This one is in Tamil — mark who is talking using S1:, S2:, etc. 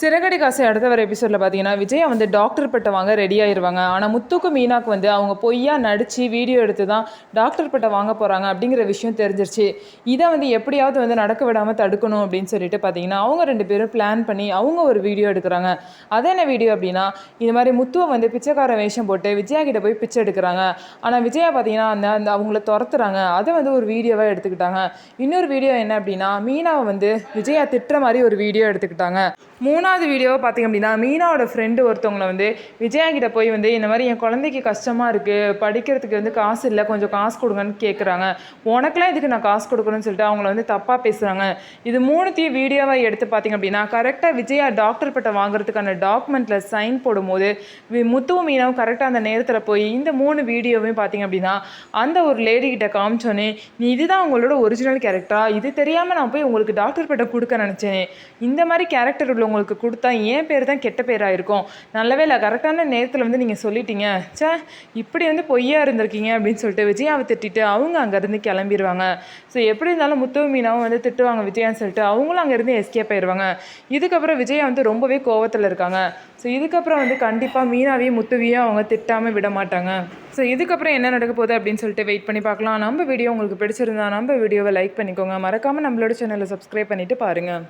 S1: சிறகடி காசை அடுத்த வர எபிசோடில் பார்த்தீங்கன்னா விஜயா வந்து டாக்டர் பட்டம் வாங்க ரெடி ஆயிடுவாங்க. ஆனால் முத்துக்கு மீனாக்கு வந்து அவங்க பொய்யா நடித்து வீடியோ எடுத்து தான் டாக்டர் பட்டம் வாங்க போகிறாங்க அப்படிங்கிற விஷயம் தெரிஞ்சிருச்சு. இதை வந்து எப்படியாவது வந்து நடக்க விடாமல் தடுக்கணும் அப்படின்னு சொல்லிட்டு பார்த்தீங்கன்னா அவங்க 2 பேரும் பிளான் பண்ணி அவங்க ஒரு வீடியோ எடுக்கிறாங்க. அது என்ன வீடியோ அப்படின்னா, இது மாதிரி முத்துவை வந்து பிச்சைக்கார வேஷம் போட்டு விஜயா கிட்ட போய் பிச்சை எடுக்கிறாங்க. ஆனால் விஜயா பார்த்தீங்கன்னா அந்த அந்த அவங்கள துரத்துறாங்க. அதை வந்து ஒரு வீடியோவாக எடுத்துக்கிட்டாங்க. இன்னொரு வீடியோ என்ன அப்படின்னா, மீனாவை வந்து விஜயா திட்டுற மாதிரி ஒரு வீடியோ எடுத்துக்கிட்டாங்க. மூணாவது வீடியோவை பார்த்திங்க அப்படின்னா, மீனாவோட ஃப்ரெண்டு ஒருத்தவங்களை வந்து விஜயா கிட்ட போய் வந்து இந்த மாதிரி என் குழந்தைக்கு கஷ்டமாக இருக்குது, படிக்கிறதுக்கு வந்து காசு இல்லை, கொஞ்சம் காசு கொடுங்கன்னு கேட்குறாங்க. உனக்குலாம் இதுக்கு நான் காசு கொடுக்கணும்னு சொல்லிட்டு அவங்கள வந்து தப்பாக பேசுகிறாங்க. இது மூணுத்தையும் வீடியோவை எடுத்து பார்த்திங்க அப்படின்னா, கரெக்டாக விஜயா டாக்டர் பட்டம் வாங்குறதுக்கான டாக்குமெண்ட்டில் சைன் போடும்போது முத்துவும் மீனாவும் கரெக்டாக அந்த நேரத்தில் போய் இந்த 3 வீடியோவையும் பார்த்திங்க அப்படின்னா அந்த ஒரு லேடி கிட்ட காமிச்சோன்னே, நீ இதுதான் உங்களோட ஒரிஜினல் கேரக்டரா, இது தெரியாமல் நான் போய் உங்களுக்கு டாக்டர் பட்டம் கொடுக்க நினச்சேன், இந்த மாதிரி கேரக்டர் உள்ளவங்களுக்கு கொடுத்தா என் பேர் தான் கெட்ட பேராக இருக்கும், நல்லவே இல்லை, கரெக்டான நேரத்தில் வந்து நீங்கள் சொல்லிட்டீங்க, சே இப்படி வந்து பொய்யா இருந்திருக்கீங்க அப்படின்னு சொல்லிட்டு விஜயாவை திட்டிட்டு அவங்க அங்கேருந்து கிளம்பிடுவாங்க. ஸோ எப்படி இருந்தாலும் முத்துவும் மீனாவும் வந்து திட்டுவாங்க விஜயான்னு சொல்லிட்டு அவங்களும் அங்கேருந்து எஸ்கேப் ஆயிடுவாங்க. இதுக்கப்புறம் விஜயா வந்து ரொம்பவே கோவத்தில் இருக்காங்க. ஸோ இதுக்கப்புறம் வந்து கண்டிப்பாக மீனாவையும் முத்துவையும் அவங்க திட்டாமல் விட மாட்டாங்க. ஸோ இதுக்கப்புறம் என்ன நடக்க போகுது அப்படின்னு சொல்லிட்டு வெயிட் பண்ணி பார்க்கலாம். நம்ம வீடியோ உங்களுக்கு பிடிச்சிருந்தா நம்ம வீடியோவை லைக் பண்ணிக்கோங்க. மறக்காமல் நம்மளோட சேனலை சப்ஸ்கிரைப் பண்ணிவிட்டு பாருங்கள்.